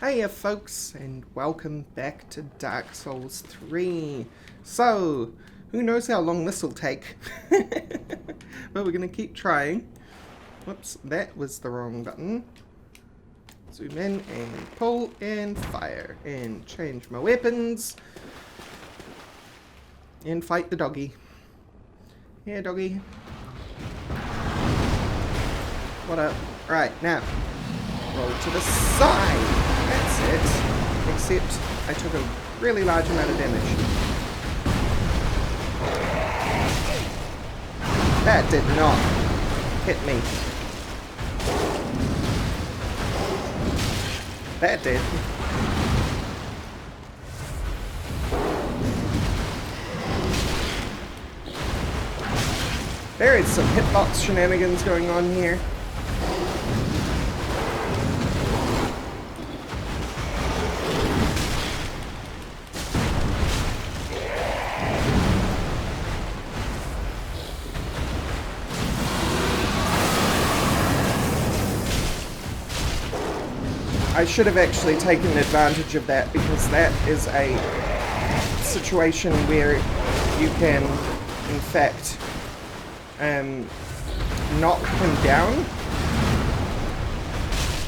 Hiya folks, and welcome back to Dark Souls 3. So, who knows how long this will take? But we're gonna keep trying. Whoops, that was the wrong button. Zoom in and pull and fire and change my weapons. And fight the doggy. Yeah, doggy. What up? Right, now. Roll to the side. That's it. Except I took a really large amount of damage. That did not hit me. That did. There is some hitbox shenanigans going on here. I should have actually taken advantage of that, because that is a situation where you can, in fact, knock him down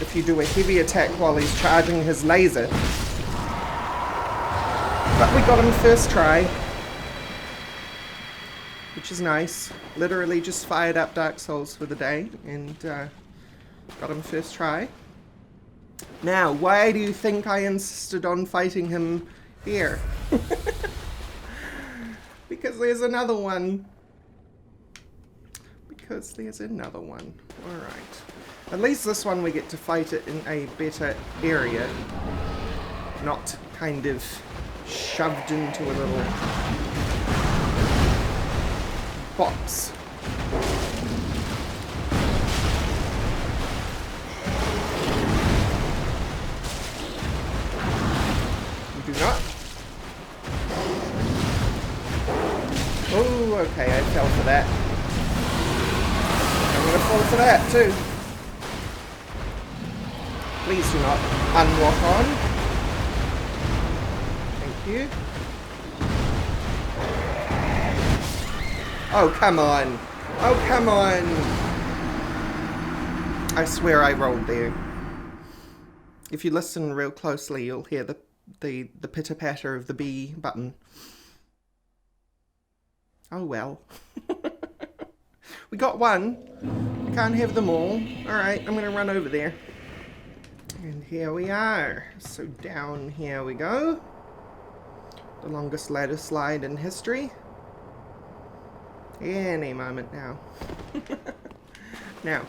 if you do a heavy attack while he's charging his laser. But we got him first try, which is nice. Literally just fired up Dark Souls for the day and got him first try. Now, why do you think I insisted on fighting him here? Because there's another one. Alright. At least this one we get to fight it in a better area. Not kind of shoved into a little box. Do not. Oh, okay, I fell for that. I'm gonna fall for that too. Please do not unlock on. Thank you. Oh, come on. Oh, come on. I swear I rolled there. If you listen real closely, you'll hear the pitter-patter of the B button. Oh well. We got one. I can't have them all. Alright, I'm gonna run over there. And here we are. So down here we go. The longest ladder slide in history. Any moment now. Now,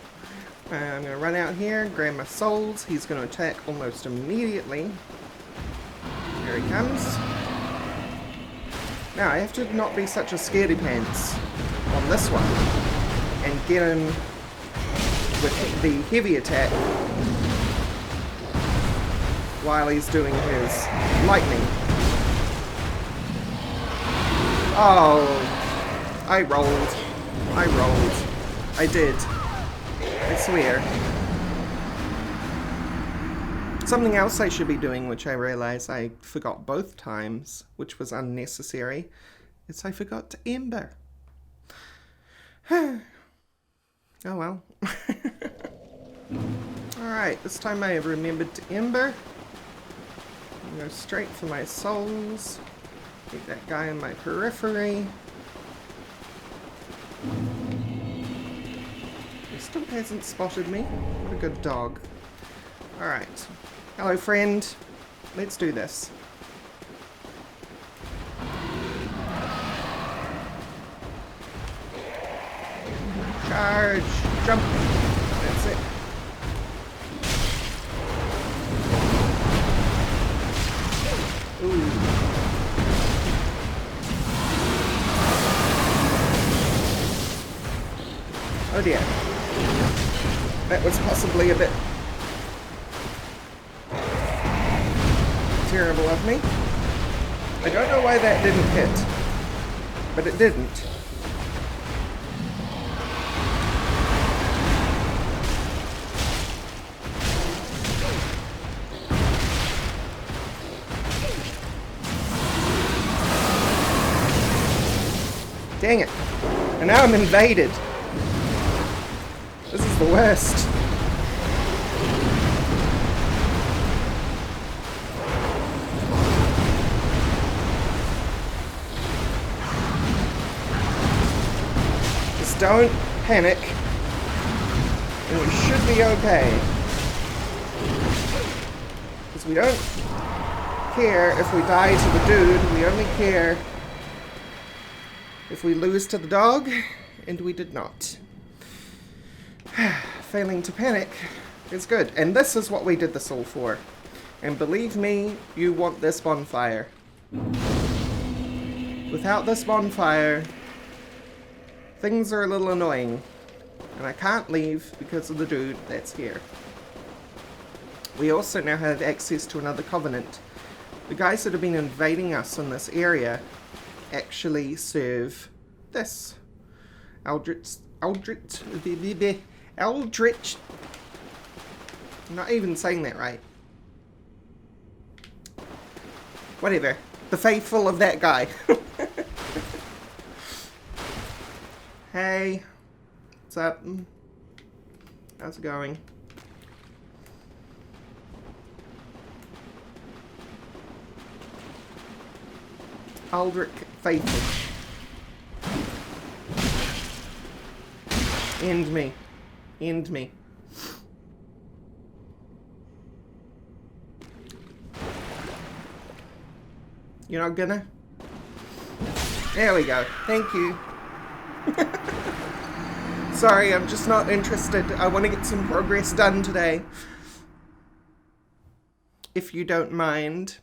I'm gonna run out here, grab my souls. He's gonna attack almost immediately. Here he comes. Now, I have to not be such a scaredy pants on this one and get him with the heavy attack while he's doing his lightning. Oh, I rolled. I did. I swear. Something else I should be doing, which I realize I forgot both times, which was unnecessary, is I forgot to ember. Oh well. Alright, this time I have remembered to ember. Go straight for my souls. Get that guy in my periphery. He still hasn't spotted me. What a good dog. Alright. Hello, friend. Let's do this. Charge! Jump! That's it. Ooh. Oh dear. That was possibly a bit terrible of me. I don't know why that didn't hit, but it didn't. Dang it. And now I'm invaded. This is the worst. Just don't panic. And we should be okay. Because we don't care if we die to the dude. We only care if we lose to the dog. And we did not. Failing to panic is good. And this is what we did this all for. And believe me, you want this bonfire. Without this bonfire, things are a little annoying. And I can't leave because of the dude that's here. We also now have access to another covenant. The guys that have been invading us in this area actually serve this. Eldritch, I'm not even saying that right. Whatever. The faithful of that guy. Hey. What's up? How's it going? Aldrich faithful. End me. End me. You're not gonna? There we go. Thank you. Sorry, I'm just not interested. I want to get some progress done today. If you don't mind.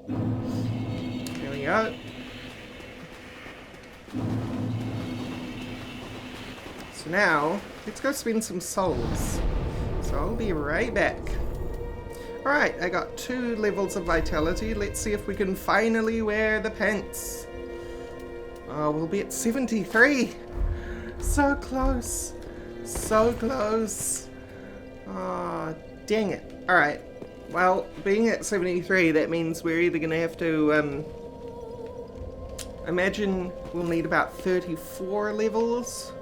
There we go. So now, let's go spend some souls. So I'll be right back. Alright, I got 2 levels of vitality. Let's see if we can finally wear the pants. Oh, we'll be at 73. So close. So close. Oh, dang it. Alright. Well, being at 73, that means we're either going to have to, imagine we'll need about 34 levels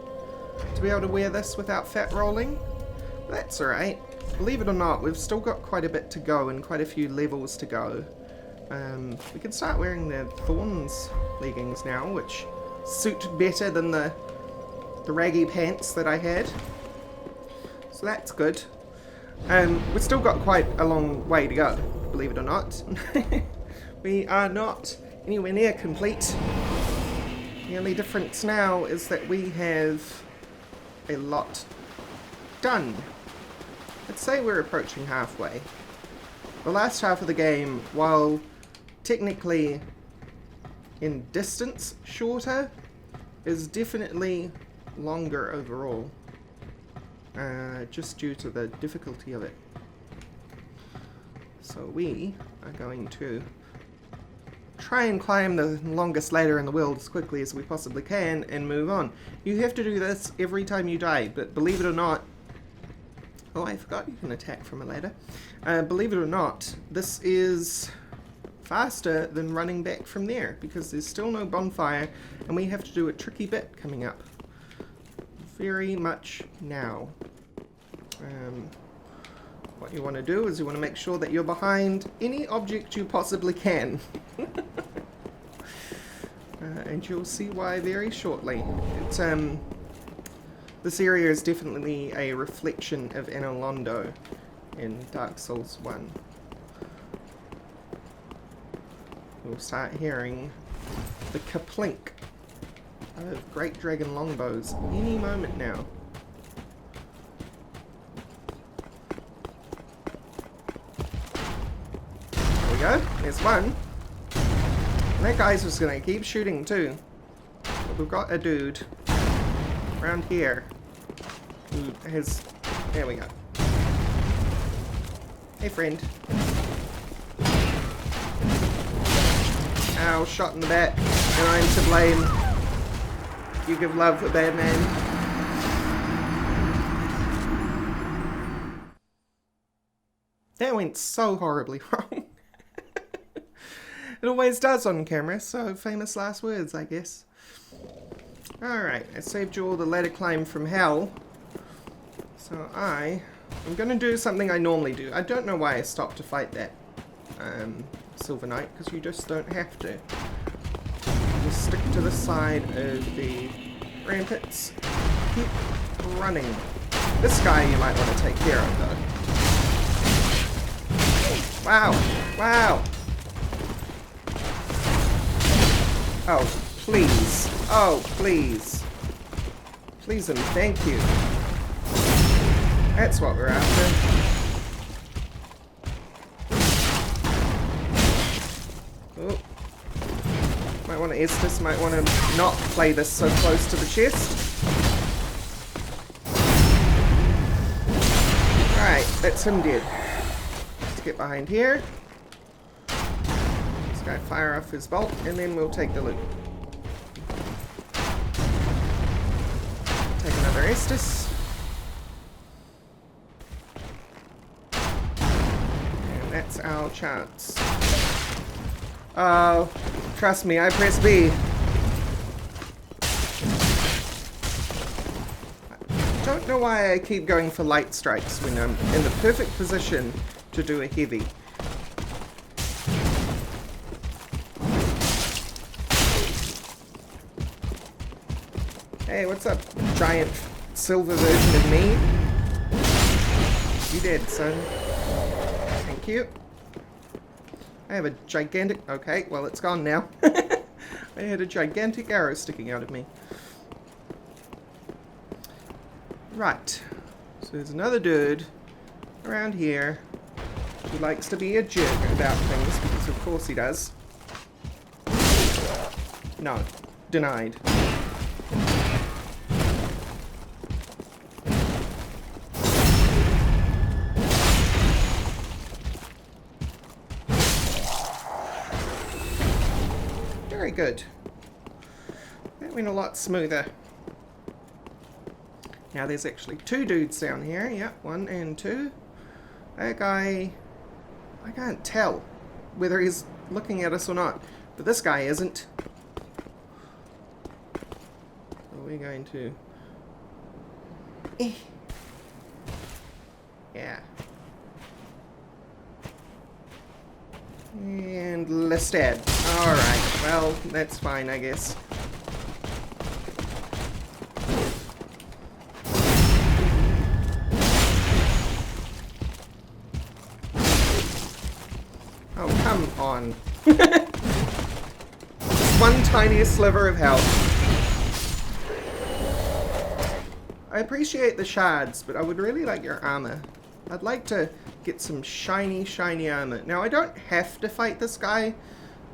to be able to wear this without fat rolling. But that's alright. Believe it or not, we've still got quite a bit to go and quite a few levels to go. We can start wearing the Thorns leggings now, which suit better than the raggy pants that I had. So that's good. We've still got quite a long way to go, believe it or not. We are not anywhere near complete. The only difference now is that we have a lot done. Let's say we're approaching halfway. The last half of the game, while technically in distance shorter, is definitely longer overall. Just due to the difficulty of it. So we are going to try and climb the longest ladder in the world as quickly as we possibly can and move on. You have to do this every time you die, but believe it or not, oh, I forgot you can attack from a ladder. Believe it or not, this is faster than running back from there because there's still no bonfire and we have to do a tricky bit coming up. Very much now. What you want to do is you want to make sure that you're behind any object you possibly can. And you'll see why very shortly. It's, this area is definitely a reflection of Anor Londo in Dark Souls 1. We'll start hearing the kaplink of Great Dragon longbows any moment now. There we go, there's one. And that guy's just gonna keep shooting too. But we've got a dude around here who has... There we go. Hey friend. Ow, shot in the back, and I'm to blame. You give love a bad name. That went so horribly wrong. It always does on camera, so famous last words, I guess. Alright, I saved you all the ladder climb from hell. So I'm going to do something I normally do. I don't know why I stopped to fight that Silver Knight, because you just don't have to. Just stick to the side of the ramparts. Keep running. This guy you might want to take care of, though. Wow! Wow! Oh, please. Oh, please. Please and thank you. That's what we're after. Oh. Might want to Estus, might want to not play this so close to the chest. Right, that's him dead. Let's get behind here. This guy fire off his bolt, and then we'll take the loot. Take another Estus. And that's our chance. Oh, trust me, I press B. I don't know why I keep going for light strikes when I'm in the perfect position to do a heavy. Hey, what's up, giant silver version of me? You dead, son. Thank you. I have a gigantic... Okay, well, it's gone now. I had a gigantic arrow sticking out of me. Right. So there's another dude around here who likes to be a jerk about things, because of course he does. No. Denied. Very good. That went a lot smoother. Now there's actually two dudes down here. Yep, 1 and 2. That guy... I can't tell whether he's looking at us or not. But this guy isn't. So we're going to... Yeah. And Lestat. Alright, well, that's fine, I guess. Oh, come on. Just one tiny sliver of health. I appreciate the shards, but I would really like your armor. I'd like to get some shiny, shiny armor. Now, I don't have to fight this guy,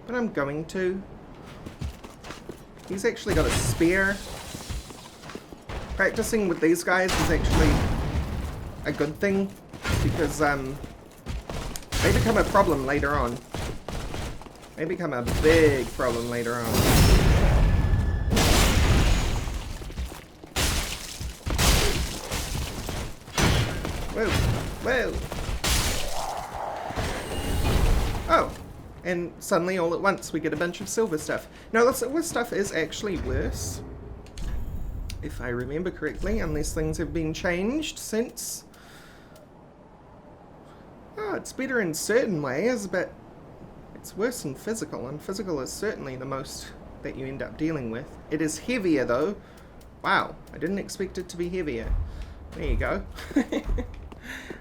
but I'm going to. He's actually got a spear. Practicing with these guys is actually a good thing, because they become a problem later on. They become a big problem later on. Whoa, whoa. Oh, and suddenly all at once we get a bunch of silver stuff. Now the silver stuff is actually worse, if I remember correctly, unless things have been changed since. Oh, it's better in certain ways, but it's worse in physical, and physical is certainly the most that you end up dealing with. It is heavier though. Wow, I didn't expect it to be heavier. There you go.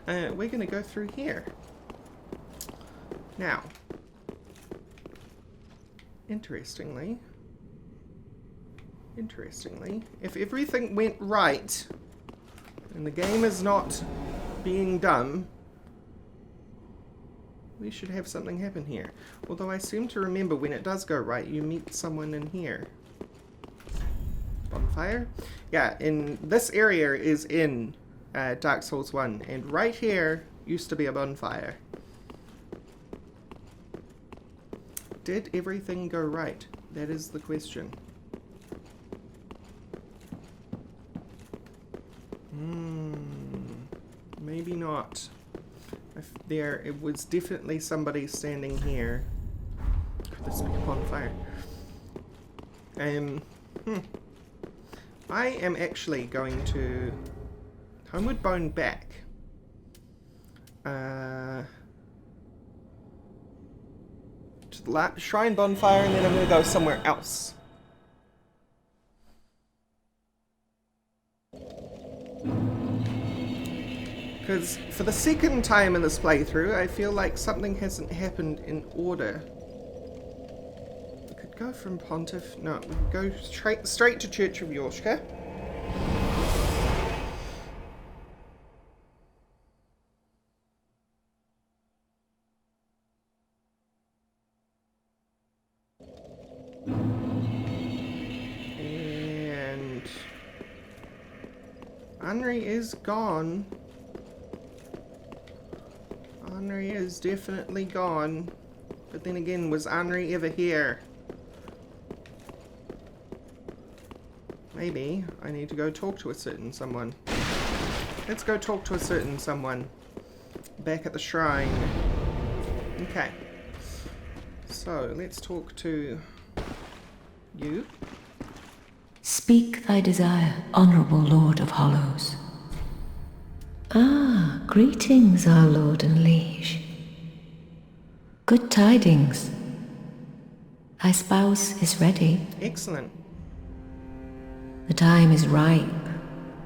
We're going to go through here. Now, interestingly, if everything went right, and the game is not being dumb, we should have something happen here. Although I seem to remember when it does go right, you meet someone in here. Bonfire? Yeah, in this area is in Dark Souls 1, and right here used to be a bonfire. Did everything go right? That is the question. Maybe not. It was definitely somebody standing here. bonfire. I am actually going to Homeward Bone back. To the shrine bonfire, and then I'm going to go somewhere else. Because for the second time in this playthrough, I feel like something hasn't happened in order. We could go from Pontiff. No, we could go straight to Church of Yorshka. And Anri is gone. Anri is definitely gone. But then again, was Anri ever here? Maybe I need to go talk to a certain someone. Let's go talk to a certain someone. Back at the shrine. Okay. So, let's talk to you. Speak thy desire, honorable Lord of Hollows. Ah, greetings, our lord and liege. Good tidings. Thy spouse is ready. Excellent. The time is ripe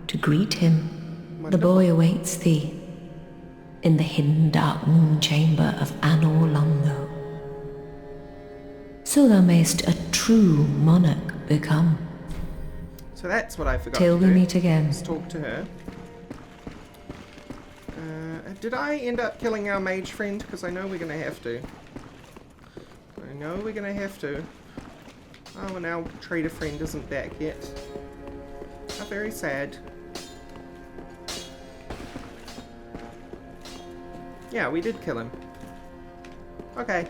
to greet him. Wonderful. The boy awaits thee in the hidden dark moon chamber of Anor Londo. So thou mayst a true monarch become. So that's what I forgot Till to we do. meet again. Let's talk to her. Did I end up killing our mage friend? Because I know we're going to have to. I know we're going to have to. Oh, and our trader friend isn't back yet. How very sad. Yeah, we did kill him. Okay.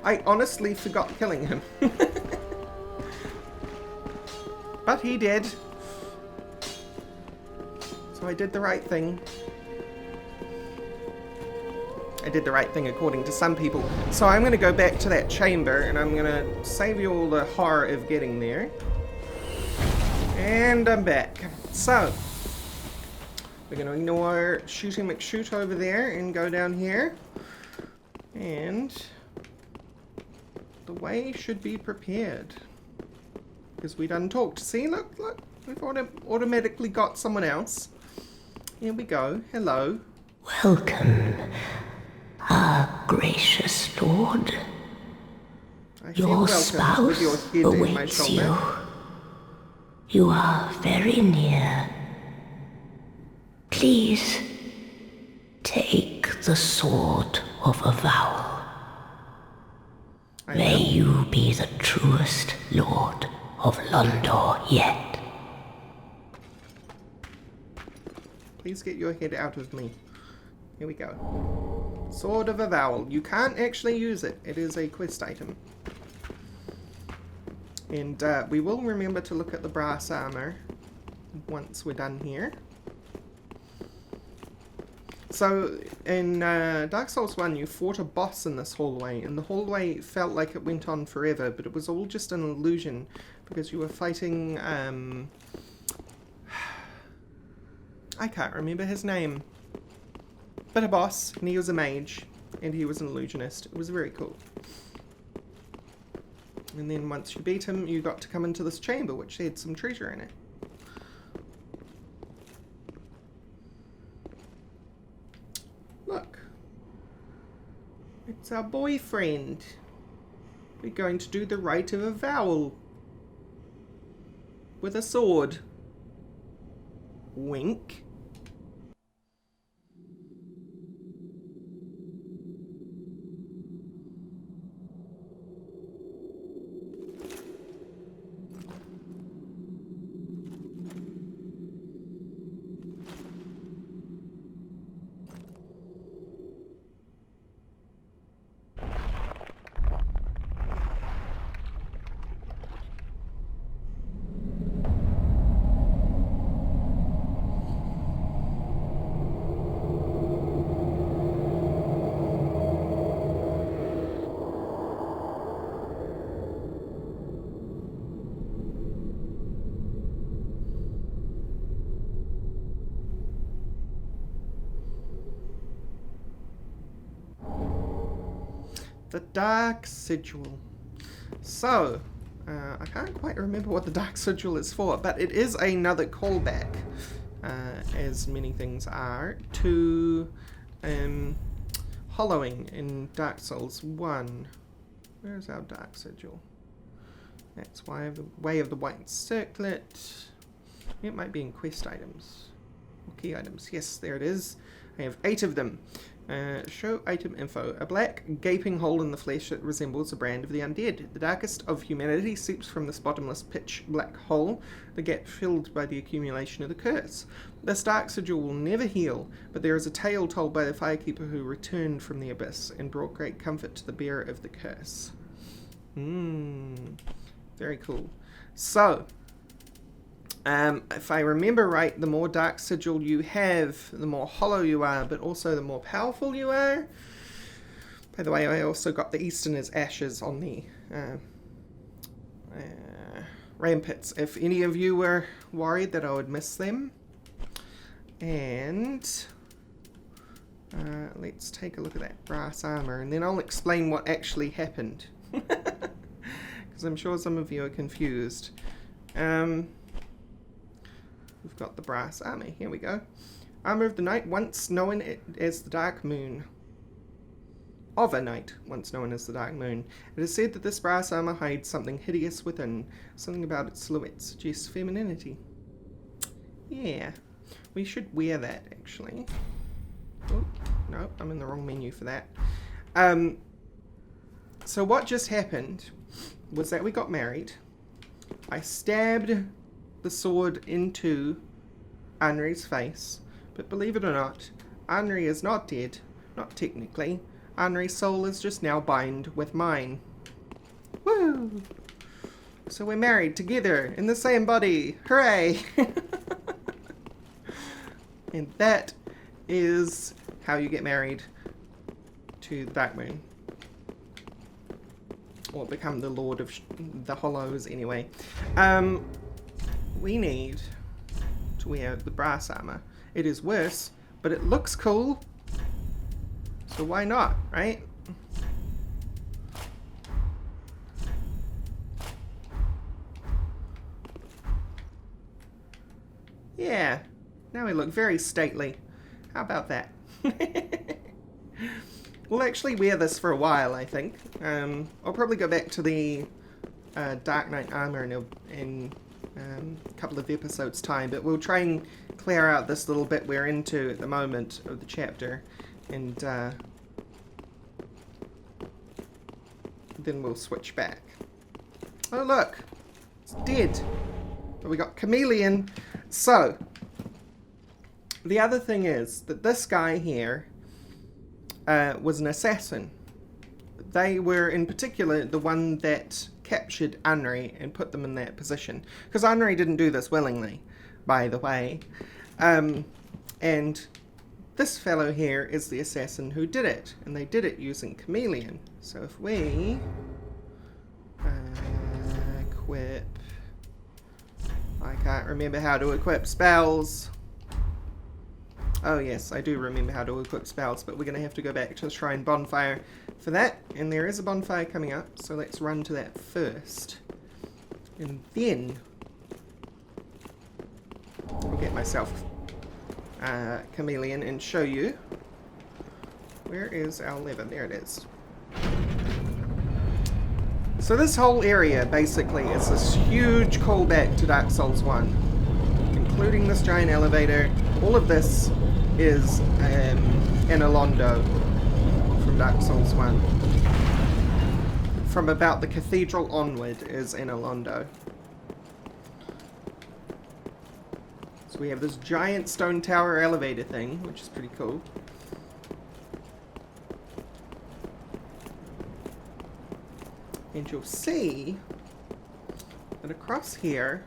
I honestly forgot killing him. But he did. So I did the right thing. I did the right thing according to some people. So I'm going to go back to that chamber and I'm going to save you all the horror of getting there. And I'm back. So, we're going to ignore Shooting McShoot over there and go down here. And the way should be prepared. Because we done talked. See, look, we've automatically got someone else. Here we go. Hello. Welcome, our gracious lord. I feel Your welcome with your spouse head in my awaits shoulder. you. You are very near. Please, take the sword of avowal. May you be the truest lord of Londo yet. Please get your head out of me. Here we go. Sword of Avowal. You can't actually use it. It is a quest item. And we will remember to look at the brass armor once we're done here. So, in Dark Souls 1, you fought a boss in this hallway, and the hallway felt like it went on forever, but it was all just an illusion, because you were fighting, I can't remember his name, but a boss, and he was a mage, and he was an illusionist. It was very cool. And then once you beat him, you got to come into this chamber, which had some treasure in it. Look. It's our boyfriend. We're going to do the rite of avowal. With a sword. Wink. the Dark Sigil. So, I can't quite remember what the Dark Sigil is for, but it is another callback, as many things are, to hollowing in Dark Souls 1. Where's our Dark Sigil? That's why the Way of the White Circlet. It might be in quest items. Or key items. Yes, there it is. I have 8 of them. Show item info. A black, gaping hole in the flesh that resembles a brand of the undead. The darkest of humanity seeps from this bottomless pitch black hole, the gap filled by the accumulation of the curse. This dark sigil will never heal, but there is a tale told by the firekeeper who returned from the abyss and brought great comfort to the bearer of the curse. Very cool. So, if I remember right, the more Dark Sigil you have, the more hollow you are, but also the more powerful you are. By the way, I also got the Easterners Ashes on the Rampits, if any of you were worried that I would miss them. And let's take a look at that brass armor, and then I'll explain what actually happened. Because I'm sure some of you are confused. We've got the brass armor. Here we go. Armor of the night, once known as the Dark Moon. Of a night, once known as the Dark Moon. It is said that this brass armor hides something hideous within. Something about its silhouette suggests femininity. Yeah. We should wear that, actually. Oh, no, I'm in the wrong menu for that. So what just happened was that we got married. I stabbed the sword into Anri's face, but believe it or not, Anri is not dead, not technically. Anri's soul is just now bound with mine. Woo! So we're married together in the same body. Hooray! And that is how you get married to the Dark Moon. Or become the Lord of the Hollows, anyway. We need to wear the brass armor. It is worse, but it looks cool. So why not, right? Yeah. Now we look very stately. How about that? We'll actually wear this for a while, I think. I'll probably go back to the Dark Knight armor in a couple of episodes' time, but we'll try and clear out this little bit we're into at the moment of the chapter, and then we'll switch back. Oh look! It's dead! But we got Chameleon. So, the other thing is that this guy here was an assassin. They were, in particular, the one that captured Anri and put them in that position. Because Anri didn't do this willingly, by the way. And this fellow here is the assassin who did it. And they did it using Chameleon. So if we equip... I can't remember how to equip spells. Oh yes, I do remember how to equip spells, but we're going to have to go back to the Shrine Bonfire for that. And there is a bonfire coming up, so let's run to that first. And then I'll get myself Chameleon and show you. Where is our lever? There it is. So this whole area, basically, is this huge callback to Dark Souls 1. Including this giant elevator. All of this is in Londo from Dark Souls 1. From about the cathedral onward is in Londo. So we have this giant stone tower elevator thing, which is pretty cool. And you'll see that across here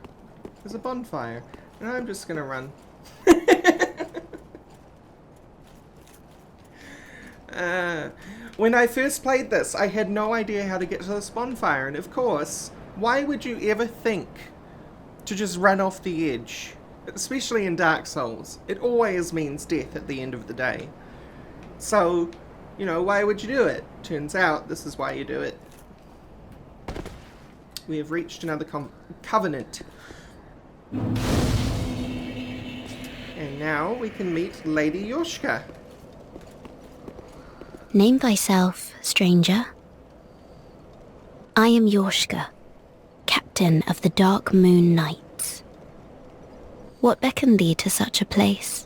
is a bonfire. And I'm just gonna run. When I first played this, I had no idea how to get to this bonfire, and of course, why would you ever think to just run off the edge? Especially in Dark Souls. It always means death at the end of the day. So, you know, why would you do it? Turns out this is why you do it. We have reached another covenant. And now we can meet Lady Yoshka. Name thyself, stranger. I am Yoshka, captain of the Dark Moon Knights. What beckoned thee to such a place?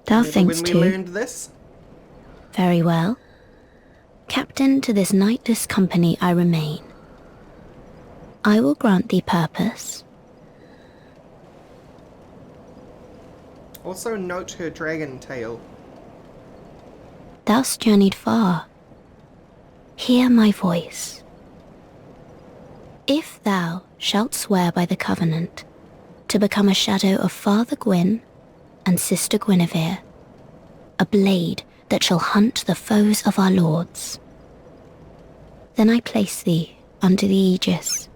Thou thinkst when we too. learned this? Very well. Captain to this knightless company I remain. I will grant thee purpose. Also note her dragon tail. Thou'st journeyed far. Hear my voice. If thou shalt swear by the covenant to become a shadow of Father Gwyn and Sister Guinevere, a blade that shall hunt the foes of our lords, then I place thee under the aegis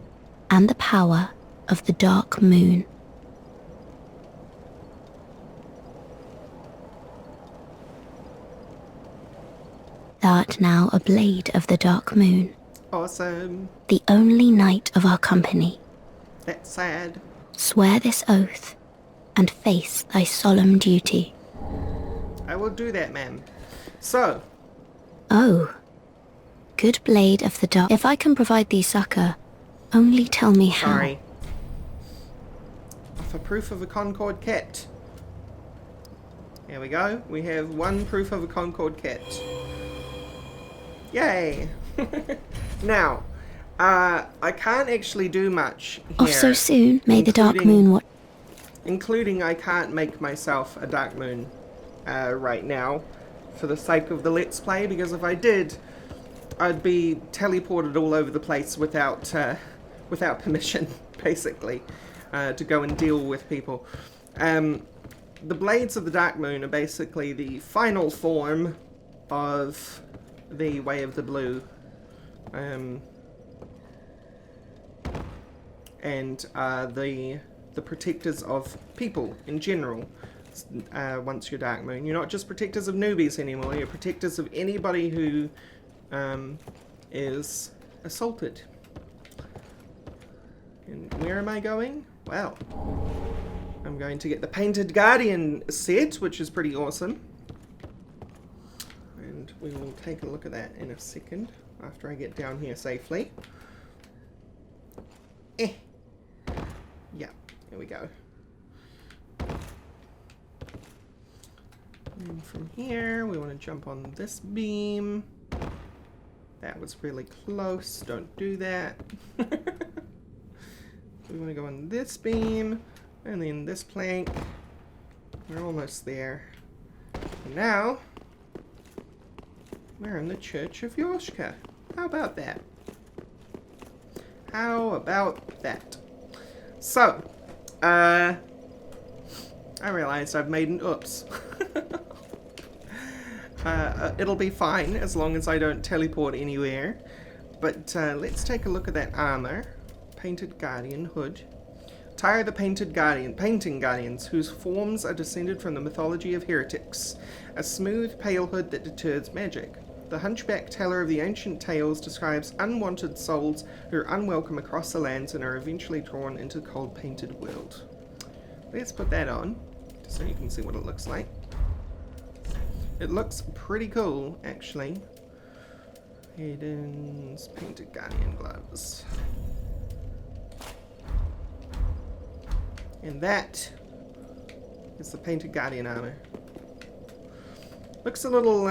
and the power of the Dark Moon. Thou art now a blade of the Dark Moon, Awesome. the only knight of our company. That's sad. Swear this oath and face thy solemn duty. I will do that, ma'am. So, Oh, good blade of the dark. If I can provide thee succor, only tell me how. sorry. For proof of a Concord cat. Here we go. We have one proof of a Concord cat. Yay! Now, I can't actually do much here. Off so soon, may the Dark Moon watch. Including I can't make myself a Dark Moon right now for the sake of the Let's Play, because if I did, I'd be teleported all over the place without permission, basically, to go and deal with people. The Blades of the Dark Moon are basically the final form of the Way of the Blue. And the protectors of people in general. Once you're Dark Moon, you're not just protectors of newbies anymore, you're protectors of anybody who is assaulted. And where am I going? Well, I'm going to get the Painted Guardian set, which is pretty awesome. And we will take a look at that in a second, after I get down here safely. Yeah, here we go. And from here, we want to jump on this beam. That was really close. Don't do that. We want to go on this beam, and then this plank. We're almost there. And now, we're in the Church of Yoshka. How about that? How about that? So, I realized I've made an oops. It'll be fine as long as I don't teleport anywhere. But let's take a look at that armor. Painted Guardian hood. Attire the Painting Guardians, whose forms are descended from the mythology of heretics. A smooth, pale hood that deters magic. The hunchback teller of the ancient tales describes unwanted souls who are unwelcome across the lands and are eventually drawn into the cold painted world. Let's put that on, so you can see what it looks like. It looks pretty cool, actually. Hayden's Painted Guardian gloves. And that is the Painted Guardian armor. Looks a little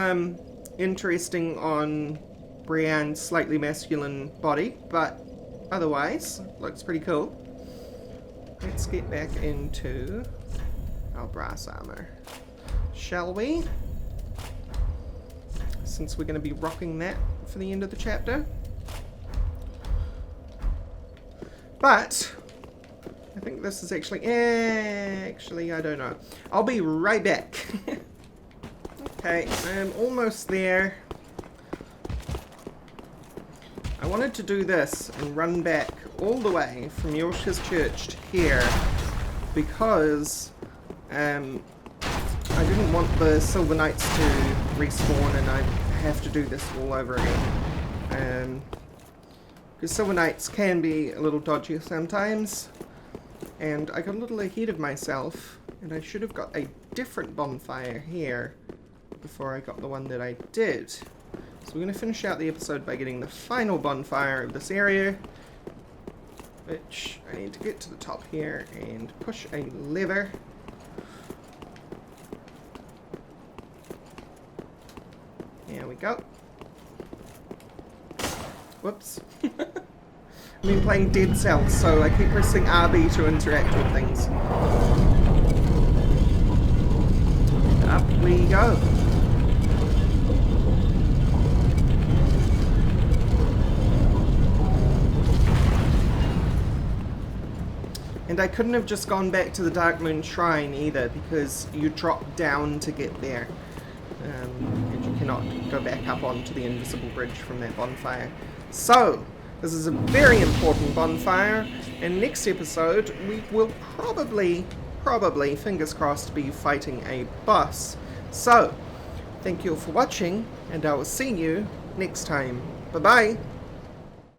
interesting on Brienne's slightly masculine body, but otherwise looks pretty cool. Let's get back into our brass armor, shall we? Since we're going to be rocking that for the end of the chapter. But I think this is actually I don't know. I'll be right back. Okay, I'm almost there. I wanted to do this and run back all the way from Yoshka's church to here because I didn't want the Silver Knights to respawn and I have to do this all over again. Because Silver Knights can be a little dodgy sometimes. And I got a little ahead of myself, and I should have got a different bonfire here before I got the one that I did. So we're going to finish out the episode by getting the final bonfire of this area, which I need to get to the top here and push a lever. There we go. Whoops. I've been playing Dead Cells, so I keep pressing RB to interact with things. Up we go. And I couldn't have just gone back to the Dark Moon Shrine either, because you drop down to get there. And you cannot go back up onto the invisible bridge from that bonfire. So, this is a very important bonfire, and next episode we will probably, fingers crossed, be fighting a boss. So, thank you all for watching, and I will see you next time. Bye-bye!